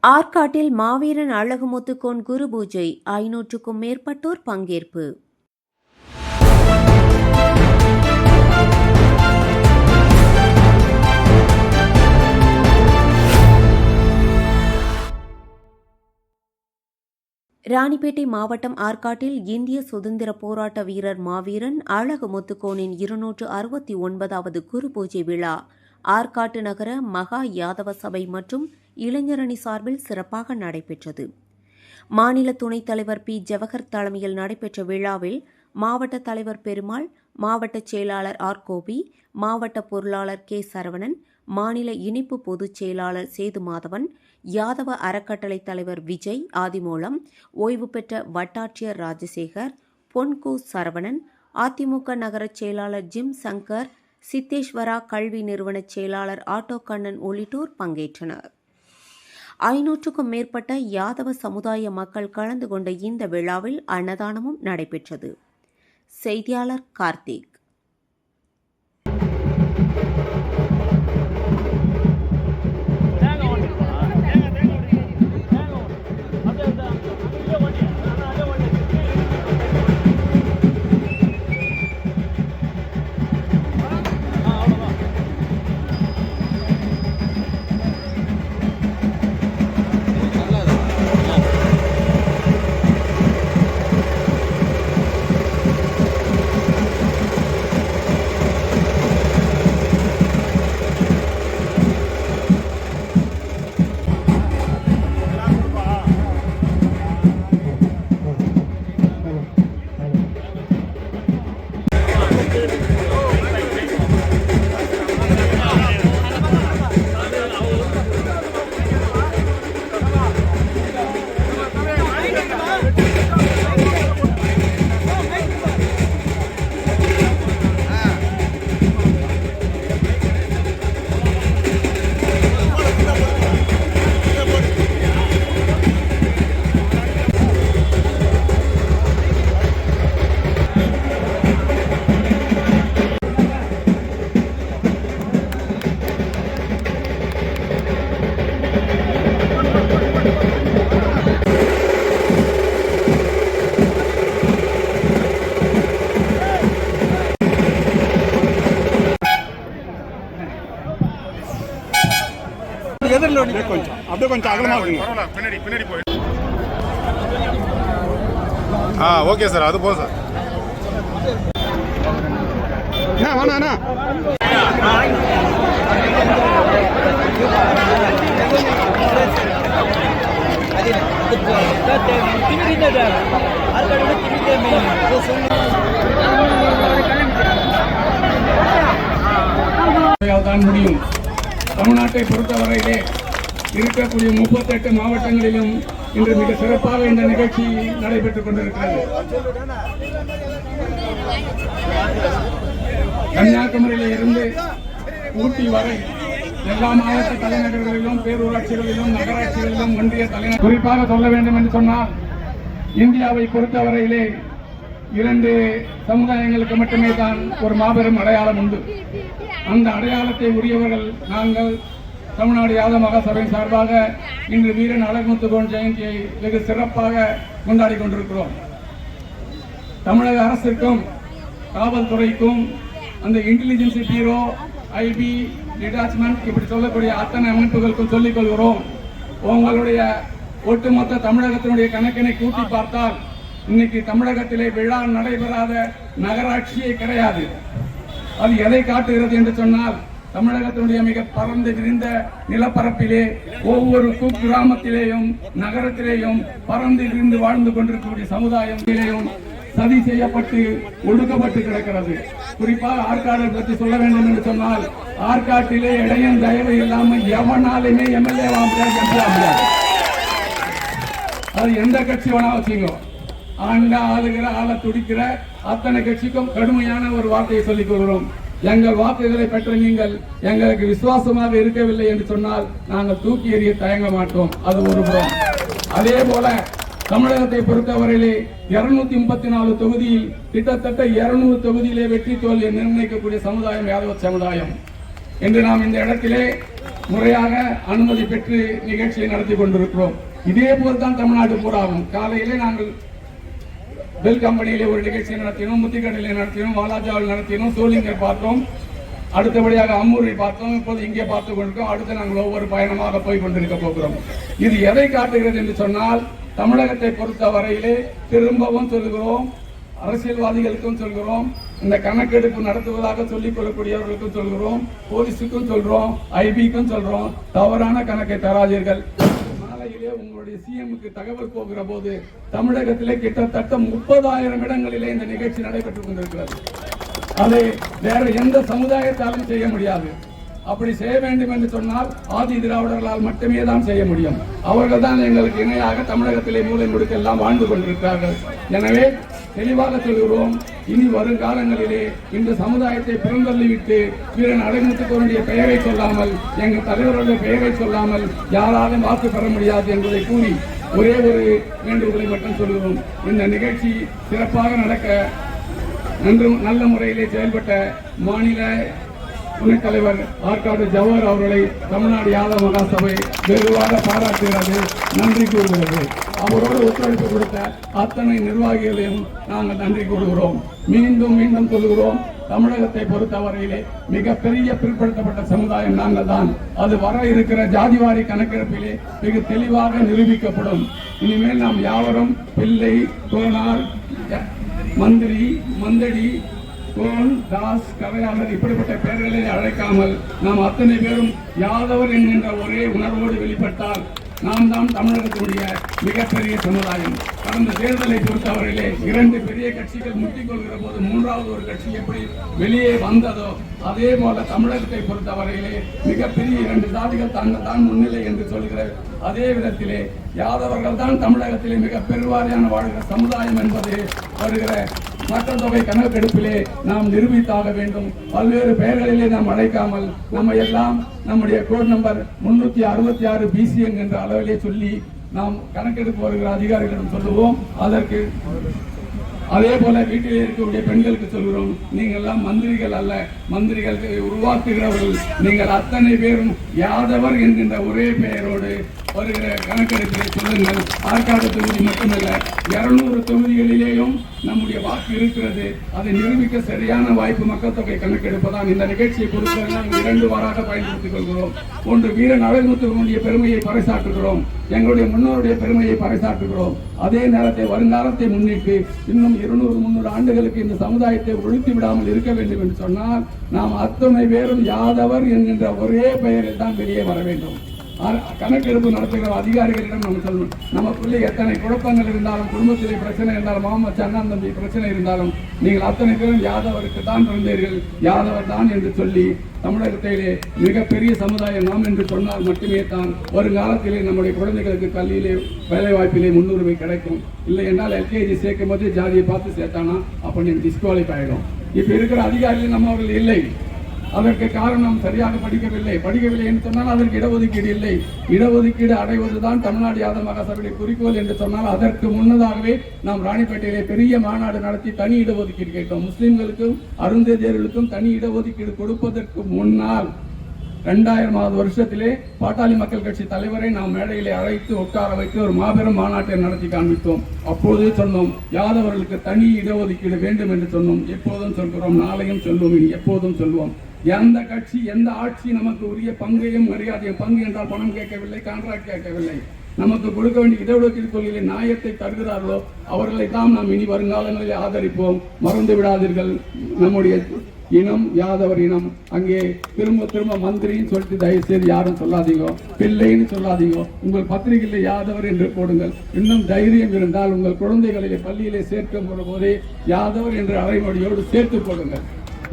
ஆற்காட்டில் மாவீரன் அழகுமுத்துக்கோன் குரு பூஜை 500க்கும் மேற்பட்டோர் பங்கேற்பு. ராணிப்பேட்டை மாவட்டம் ஆற்காட்டில் இந்திய சுதந்திர போராட்ட வீரர் மாவீரன் அழகுமுத்துக்கோனின் 269வது குரு பூஜை விழா ஆற்காட்டு நகர மகா யாதவ சபை மற்றும் இளைஞரணி சார்பில் சிறப்பாக நடைபெற்றது. மாநில துணைத் தலைவர் பி. ஜவஹர் தலைமையில் நடைபெற்ற விழாவில் மாவட்ட தலைவர் பெருமாள், மாவட்ட செயலாளர் ஆர். கோபி, மாவட்ட பொருளாளர் கே. சரவணன், மாநில இணைப்பு பொதுச் செயலாளர் சேது மாதவன், யாதவ அறக்கட்டளை தலைவர் விஜய் ஆதிமூலம், ஓய்வு பெற்ற வட்டாட்சியர் ராஜசேகர், பொன்கு சரவணன், அதிமுக நகர செயலாளர் ஜிம் சங்கர், சித்தேஸ்வரா கல்வி நிறுவன செயலாளர் ஆட்டோ கண்ணன் உள்ளிட்டோர் பங்கேற்றனர். 500க்கும் மேற்பட்ட யாதவ சமுதாய மக்கள் கலந்து கொண்ட இந்த விழாவில் அன்னதானமும் நடைபெற்றது. செய்தியாளர் கார்த்திக். கொஞ்சம் அகலமா பின்னாடி போய் ஓகே சார், அது போதும் சார். வேணா தான் முடியும். தமிழ்நாட்டை பொறுத்தவரையிலே இருக்கக்கூடிய 38 மாவட்டங்களிலும் இன்று மிக சிறப்பாக இந்த நிகழ்ச்சி நடைபெற்றுக் கொண்டிருக்கிறது. கன்னியாகுமரியில் இருந்து ஊட்டி வரை எல்லா மாவட்ட தலைநகர்களிலும், பேரூராட்சிகளிலும், நகராட்சிகளிலும், ஒன்றிய தலைநகர் குறிப்பாக சொல்ல வேண்டும் என்று சொன்னால், இந்தியாவை பொறுத்தவரையிலே 2 சமுதாயங்களுக்கு மட்டுமே தான் ஒரு மாபெரும் அடையாளம் உண்டு. அந்த அடையாளத்தை உரியவர்கள் நாங்கள் தமிழ்நாடு யாதவ மகாசபையின் சார்பாக இன்று வீரன் அழகுமுத்துக்கோன் ஜெயந்தியை வெகு சிறப்பாக கொண்டாடி கொண்டிருக்கிறோம். தமிழக அரசிற்கும் காவல்துறைக்கும் அந்த இன்டெலிஜென்ஸ் பியூரோ, ஐபி, டிட்டாச்மெண்ட் இப்படி சொல்லக்கூடிய அத்தனை அமைப்புகளுக்கும் சொல்லிக் கொள்கிறோம். உங்களுடைய ஒட்டுமொத்த தமிழகத்தினுடைய கணக்கினை கூட்டி பார்த்தால் இன்னைக்கு தமிழகத்திலே விழா நடைபெறாத நகராட்சியே கிடையாது. அது எதை காட்டுகிறது என்று சொன்னால், தமிழகத்தினுடைய மிக பரந்து விரிந்த நிலப்பரப்பிலே ஒவ்வொரு குக்கிராமத்திலேயும் நகரத்திலேயும் பரந்து விரிந்து வாழ்ந்து கொண்டிருக்கக்கூடிய சமுதாயத்திலேயும் சதி செய்யப்பட்டு ஒடுக்கப்பட்டு கிடக்கிறது. குறிப்பாக ஆற்காடு பற்றி சொல்ல வேண்டும் என்று சொன்னால், ஆற்காட்டிலே இடையும் தயவு இல்லாமல் எவனாலுமே எம்எல்ஏ முடியாது. அது எந்த கட்சி வேணா வச்சுங்க, ஆளுகிற ஆளை துடிக்கிற அத்தனை கட்சிக்கும் கடுமையான ஒரு வார்த்தையை சொல்லிக் கொள்கிறோம். எங்கள் வாக்குகளை பெற்ற நீங்கள் எங்களுக்கு விசுவாசமாக இருக்கவில்லை என்று சொன்னால் நாங்கள் தூக்கி எறிய தயங்க மாட்டோம். அது ஒரு புறம். அதே போல தமிழகத்தை பொறுத்தவரையிலே 234 தொகுதியில் கிட்டத்தட்ட 200 தொகுதியிலே வெற்றி தோல்வியை நிர்ணயிக்கக்கூடிய சமுதாயம் யாதவ சமுதாயம். என்று நாம் இந்த இடத்திலே முறையாக அனுமதி பெற்று நிகழ்ச்சியை நடத்தி கொண்டிருக்கிறோம். இதே போல்தான் தமிழ்நாடு பூராவும். காலையிலே நாங்கள் பெல் கம்பெனியிலே ஒரு நிகழ்ச்சியை நடத்தினோம், முத்திக்கடையிலே நடத்தினோம், வாலாஜாவில் நடத்தினோம், சோளிங்கர் பார்த்தோம், அடுத்தபடியாக அம்மூரை பார்த்தோம், இப்போது இங்கே பார்த்துக் கொண்டிருக்கோம். அடுத்து நாங்கள் ஒவ்வொரு பயணமாக போய் கொண்டிருக்க போகிறோம். இது எதை காட்டுகிறது என்று சொன்னால், தமிழகத்தை பொறுத்த வரையிலே திரும்பவும் சொல்கிறோம், அரசியல்வாதிகளுக்கும் சொல்கிறோம், இந்த கணக்கெடுப்பு நடத்துவதாக சொல்லிக் கொள்ளக்கூடியவர்களுக்கும் சொல்கிறோம், போலீஸுக்கும் சொல்றோம், ஐபிக்கும் சொல்றோம், தவறான கணக்கை தராதீர்கள். நாளையிலே உங்களுடைய சிஎம்க்கு தகவல் போகிற போது தமிழகத்திலே கிட்டத்தட்ட 30,000 இடங்களிலே இந்த நிகழ்ச்சி நடைபெற்றுக் கொண்டிருக்கிறது. அதை வேற எந்த சமுதாயத்தாலும் செய்ய முடியாது. அப்படி செய்ய வேண்டும் என்று சொன்னால் ஆதி திராவிடர்களால் மட்டுமே தான் செய்ய முடியும். அவர்கள் தான் எங்களுக்கு இணையாக தமிழகத்திலே மூலை முடுக்கெல்லாம் வாழ்ந்து கொண்டிருக்கிறார்கள். எனவே தெளிவாக சொல்கிறோம், இனி வருங்காலங்களிலே இந்த சமுதாயத்தை பிறந்தள்ளிவிட்டு வீரன் அடைமுத்துக்கோனுடைய பெயரை சொல்லாமல், எங்கள் தலைவர்களுடைய பெயரை சொல்லாமல் யாராலும் வாக்கு பெற முடியாது என்பதை கூறி ஒரே ஒரு வேண்டுகோளை மட்டும் சொல்கிறோம். இந்த நிகழ்ச்சி சிறப்பாக நடக்க நல்ல முறையிலே செயல்பட்ட மாநில துணைத் தலைவர் ஆற்காடு ஜவஹர் அவர்களை தமிழ்நாடு யாதவ மகாசபை வெகுவாக பாராட்டுகிறது, நன்றி கூறுகிறது. அவரோடு ஒத்துழைப்பு கொடுத்த அத்தனை நிர்வாகிகளையும் நாங்கள் நன்றி கூறுகிறோம். மீண்டும் மீண்டும் சொல்கிறோம், தமிழகத்தை பொறுத்தவரையிலே மிகப்பெரிய பிற்படுத்தப்பட்ட சமுதாயம் நாங்கள் தான். அது வர இருக்கிற ஜாதிவாரி கணக்கெடுப்பிலே மிக தெளிவாக நிரூபிக்கப்படும். இனிமேல் நாம் யாவரும் பிள்ளை, கோனார், மந்திரி, மந்தடி, கோன், தாஸ், கரையாளர் இப்படிப்பட்ட பெயர்களை அழைக்காமல் நாம் அத்தனை பேரும் யாதவர் என்கின்ற ஒரே உணர்வோடு வெளிப்பட்டால் நாம் தான் தமிழகத்தினுடைய மிகப்பெரிய சமுதாயம். கடந்த தேர்தலை பொறுத்தவரையிலே 2 பெரிய கட்சிகள் முட்டிக்கொள்கிற போது 3வது ஒரு கட்சி எப்படி வெளியே வந்ததோ அதே போல தமிழகத்தை பொறுத்தவரையிலே மிகப்பெரிய 2 சாதிகள் தாங்கள் தான் முன்னிலை என்று சொல்கிற அதே விதத்திலே யாதவர்கள் தான் தமிழகத்திலே மிக பெருவாரியான வாழ்கிற சமுதாயம் என்பது வருகிற மக்கள் தொகை கணக்கெடுப்பிலே நாம் நிரூபித்தாக வேண்டும். பல்வேறு பெயர்களிலே நாம் அழைக்காமல் நம்ம எல்லாம் நம்முடைய கோட் நம்பர் 366 BC என்கின்ற அளவிலே சொல்லி நாம் கணக்கெடுப்பு வருகிற அதிகாரிகளிடம் சொல்லுவோம். அதற்கு அதே போல வீட்டில் இருக்கக்கூடிய பெண்களுக்கு சொல்கிறோம், நீங்கள் எல்லாம் மந்திரிகள் அல்ல, மந்திரிகளுக்கு உருவாக்குகிறவர்கள். நீங்கள் அத்தனை பேரும் யாதவர் என்கின்ற ஒரே பெயரோடு வருகிற கணக்கெடுப்பிலே சொல்லுங்கள். ஆற்காடு தொகுதி மட்டுமல்ல, 200 தொகுதிகளிலேயும் நம்முடைய வாக்கு இருக்கிறது. அதை நிரூபிக்க சரியான வாய்ப்பு மக்கள் தொகை கணக்கெடுப்பதான். இந்த நிகழ்ச்சியை பொறுத்தவரை 2 வாராக பயன்படுத்திக் கொள்கிறோம். ஒன்று, வீரன் அழகுமுத்துவனுடைய பெருமையை பறைசாற்றுகிறோம், எங்களுடைய முன்னோருடைய பெருமையை பறைசாற்றுகிறோம். அதே நேரத்தை வருங்காலத்தை முன்னிட்டு இன்னும் 200-300 ஆண்டுகளுக்கு இந்த சமுதாயத்தை ஒழித்து விடாமல் இருக்க வேண்டும் என்று சொன்னால் நாம் அத்தனை பேரும் யாதவர் என்கின்ற ஒரே பெயரில் தான் வெளியே வர வேண்டும். கணக்கெடுப்பு நடத்துகிற அதிகாரிகளிடம் நம்ம சொல்லணும், நமக்குள்ளே எத்தனை குழப்பங்கள் இருந்தாலும், குடும்பத்திலே பிரச்சனை இருந்தாலும், மாமச்ச அண்ணன் தம்பி பிரச்சனை இருந்தாலும், நீங்கள் அத்தனை பேரும் யாதவருக்கு தான் பிறந்தீர்கள், யாதவர் தான் என்று சொல்லி தமிழகத்திலே மிகப்பெரிய சமுதாயம் நாம் என்று சொன்னால் மட்டுமே தான் வருங்காலத்திலே நம்முடைய குழந்தைகளுக்கு கல்வியிலே வேலைவாய்ப்பிலே முன்னுரிமை கிடைக்கும். இல்லை என்றால் எல்கேஜி சேர்க்கும் போது ஜாதியை பார்த்து சேர்த்தானா அப்போ நீங்கள் டிஸ்குவாலிஃபை ஆகிடும். இப்போ இருக்கிற அதிகாரிகள் நம்ம அவர்கள் இல்லை. அதற்கு காரணம் சரியாக படிக்கவில்லை என்று சொன்னால் அதற்கு இடஒதுக்கீடு இல்லை. இடஒதுக்கீடு அடைவதுதான் தமிழ்நாடு யாதவ மகாசபையுடைய குறிக்கோள் என்று சொன்னால் அதற்கு முன்னதாகவே நாம் ராணிப்பேட்டையிலே பெரிய மாநாடு நடத்தி தனி இடஒதுக்கீடு கேட்டோம். முஸ்லிம்களுக்கும் அருந்ததியர்களுக்கும் தனி இடஒதுக்கீடு கொடுப்பதற்கு முன்னால் 2000வது வருஷத்திலே பாட்டாளி மக்கள் கட்சி தலைவரை நாம் மேடையிலே அழைத்து உட்கார வைத்து ஒரு மாபெரும் மாநாட்டை நடத்தி காண்பித்தோம். அப்போதே சொன்னோம், யாதவர்களுக்கு தனி இடஒதுக்கீடு வேண்டும் என்று சொன்னோம். எப்போதும் சொல்கிறோம், நாளையும் சொல்லுவோம், இனி எப்போதும் சொல்லுவோம். எந்த கட்சி எந்த ஆட்சி நமக்கு உரிய பங்கையும் மரியாதையும், பங்கு என்றால் பணம் கேட்கவில்லை, கான்ட்ராக்ட் கேட்கவில்லை, நமக்கு கொடுக்க வேண்டிய இடஒதுக்கீடு கொள்கையிலே நியாயத்தை தருகிறார்களோ அவர்களை தான் நாம் இனி வருங்காலங்களில் ஆதரிப்போம். மறந்து விடாதீர்கள், நம்முடைய இனம் யாதவர் இனம். அங்கே திரும்ப மந்திரின்னு சொல்லிட்டு தயவு செய்து யாரும் சொல்லாதீங்க, பிள்ளைன்னு சொல்லாதீங்க. உங்கள் பத்திரிகையில் யாதவர் என்று போடுங்கள். இன்னும் தைரியம் இருந்தால் உங்கள் குழந்தைகளிலே பள்ளியிலே சேர்க்கும் போதே யாதவர் என்ற அரைமொழியோடு சேர்த்து போடுங்கள்.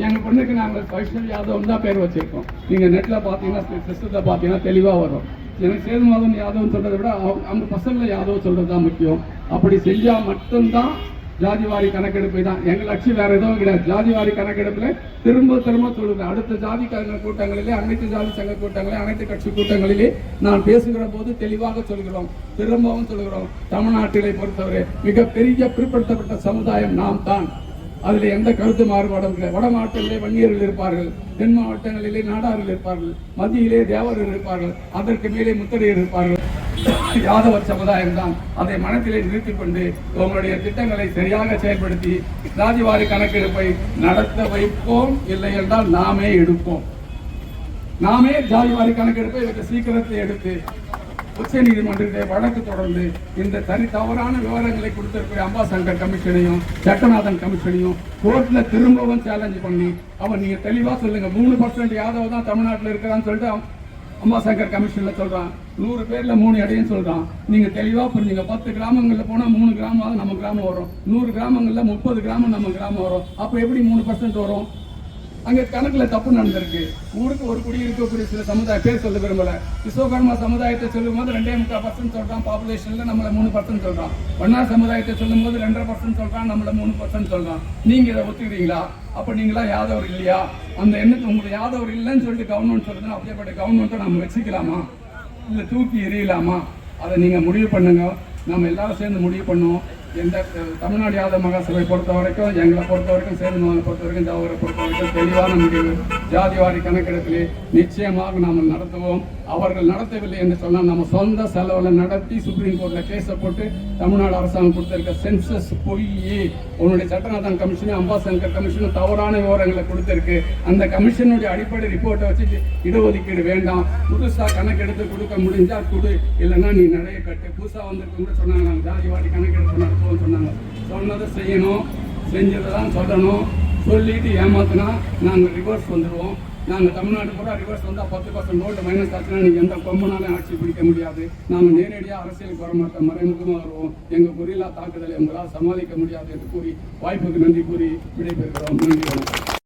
எங்க பொண்ணுக்கு நாங்கள் வைஷ்ணவ் யாதவ் தான் பேர் வச்சிருக்கோம். நீங்க நெட்ல பாத்தீங்கன்னா, சிஸ்டத்தை பாத்தீங்கன்னா தெளிவா வரும். எனக்கு சேதுமாதன் யாதவ் சொல்றதை விட அவங்க பசங்களை யாதவ் சொல்றதுதான் முக்கியம். அப்படி செஞ்சா மட்டும்தான் ஜாதிவாரி கணக்கெடுப்பு தான் எங்கள் லட்சியம், வேற எதுவும் கிடையாது. ஜாதிவாரி கணக்கெடுப்புல திரும்ப சொல்லுங்க, அடுத்த ஜாதி கூட்டங்களிலே, அனைத்து ஜாதி சங்க கூட்டங்களிலே, அனைத்து கட்சி கூட்டங்களிலே நான் பேசுகிற போது தெளிவாக சொல்கிறோம், திரும்பவும் சொல்கிறோம், தமிழ்நாட்டிலே பொறுத்தவரை மிகப்பெரிய பிற்படுத்தப்பட்ட சமுதாயம் நாம் தான். அதுல எந்த கருத்து மாறுபாடும் இல்லை. வட மாவட்டங்களிலே வன்னியர்கள் இருப்பார்கள், தென் மாவட்டங்களிலே நாடார்கள் இருப்பார்கள், மத்தியிலே தேவர்கள் இருப்பார்கள், அதற்கு மேலே முத்தரையர் இருப்பார்கள். யாதவர் சமுதாயம் தான். அதை மனத்திலே நிறுத்திக் கொண்டு உங்களுடைய திட்டங்களை சரியாக செயல்படுத்தி ஜாதிவாரி கணக்கெடுப்பை நடத்த வைப்போம். இல்லை என்றால் நாமே எடுப்போம். நாமே ஜாதிவாரி கணக்கெடுப்பை இதற்கு சீக்கிரத்தை எடுத்து உச்ச நீதிமன்றத்தை வழக்கு தொடர்ந்து இந்த தவறான விவரங்களை கொடுத்திருக்கிற அம்பாசங்கர் கமிஷனையும் சட்டநாதன் கமிஷனையும் கோர்ட்ல திரும்பவும் சேலஞ்ச் பண்ணி அவன் நீங்க தெளிவா சொல்லுங்க 3% யாதவ் தான் தமிழ்நாட்டில் இருக்கிறான்னு சொல்லிட்டு அம்பாசங்கர் கமிஷன்ல சொல்றான். 100 பேர்ல 3 அடையும் சொல்றான். நீங்க தெளிவா புரிஞ்சுங்க. 10 கிராமங்கள்ல போனா 3 கிராமம் நம்ம கிராமம் வரும், 100 கிராமங்கள்ல 30 கிராமம் நம்ம கிராமம் வரும். அப்ப எப்படி 3% வரும்? அங்க கணக்குல தப்பு நடந்திருக்கு. ஊருக்கு ஒரு குடி இருக்கக்கூடிய சில சமுதாய பேர் சொல்ல விரும்பல. விஸ்வகர்மா சமுதாயத்தை சொல்லும் போது 2.3% சொல்றான், பாப்புலேஷன்ல நம்மள 3% சொல்றான். வண்ணார் சமுதாயத்தை சொல்லும் போது 2.5% சொல்றான், நம்மள 3% சொல்றான். நீங்க இதை ஒத்துக்கிறீங்களா? அப்ப நீங்களா யாதவர் இல்லையா? அந்த எண்ணத்தை உங்களுக்கு யாதவர் இல்லைன்னு சொல்லிட்டு கவர்மெண்ட் சொல்றதுன்னா அப்படியேப்பட்ட கவர்மெண்ட்டை நம்ம வச்சுக்கலாமா இல்ல தூக்கி எறியலாமா? அதை நீங்க முடிவு பண்ணுங்க. நம்ம எல்லாரும் சேர்ந்து முடிவு பண்ணுவோம். எந்த தமிழ்நாடு யாதவ மகாசபை பொறுத்த வரைக்கும், எங்களை பொறுத்த வரைக்கும், சேர்ந்தவங்களை பொறுத்த வரைக்கும், ஜாவரை பொறுத்த வரைக்கும் தெளிவான முடிவு. ஜாதிவாரி கணக்கெடுப்பிலே நிச்சயமாக நாம் நடத்துவோம். அவர்கள் நடத்தவில்லை என்று சொன்னால் நம்ம சொந்த செலவில் நடத்தி சுப்ரீம் கோர்ட்ல கேஸை போட்டு தமிழ்நாடு அரசாங்கம் கொடுத்திருக்க சென்சஸ் பொய், உன்னுடைய சட்டநாதன் கமிஷனும் அம்பாசங்கர் கமிஷனும் தவறான விவரங்களை கொடுத்திருக்கு. அந்த கமிஷனுடைய அடிப்படை ரிப்போர்ட்டை வச்சு இடஒதுக்கீடு வேண்டாம், புதுசா கணக்கெடுத்து கொடுக்க முடிஞ்சா கொடு, இல்லைன்னா நீ நிறைய கட்டு. புதுசா வந்திருக்க சொன்னாங்க நாங்கள் ஜாதிவாரி கணக்கெடுப்பு நடத்துவோம் சொன்னாங்க. சொன்னதை செய்யணும், செஞ்சதை தான் சொல்லணும். சொல்லிட்டு ஏமாத்தினா நாங்கள் ரிவர்ஸ் வந்துடுவோம். நாங்கள் தமிழ்நாடு கூட ரிவர்ஸ் வந்தால் 10% ஓட்டு மைனஸ் ஆச்சுன்னா நீங்கள் எந்த கொம்பனாலும் ஆட்சி பிடிக்க முடியாது. நாங்கள் நேரடியாக அரசியலுக்கு வர மாட்டோம், மறைமுகமாக வருவோம். எங்கள் கொரில்லா தாக்குதலை உங்களால் சமாளிக்க முடியாது என்று கூறி வாய்ப்புக்கு நன்றி கூறி விடைபெறுகிறோம். நன்றி, வணக்கம்.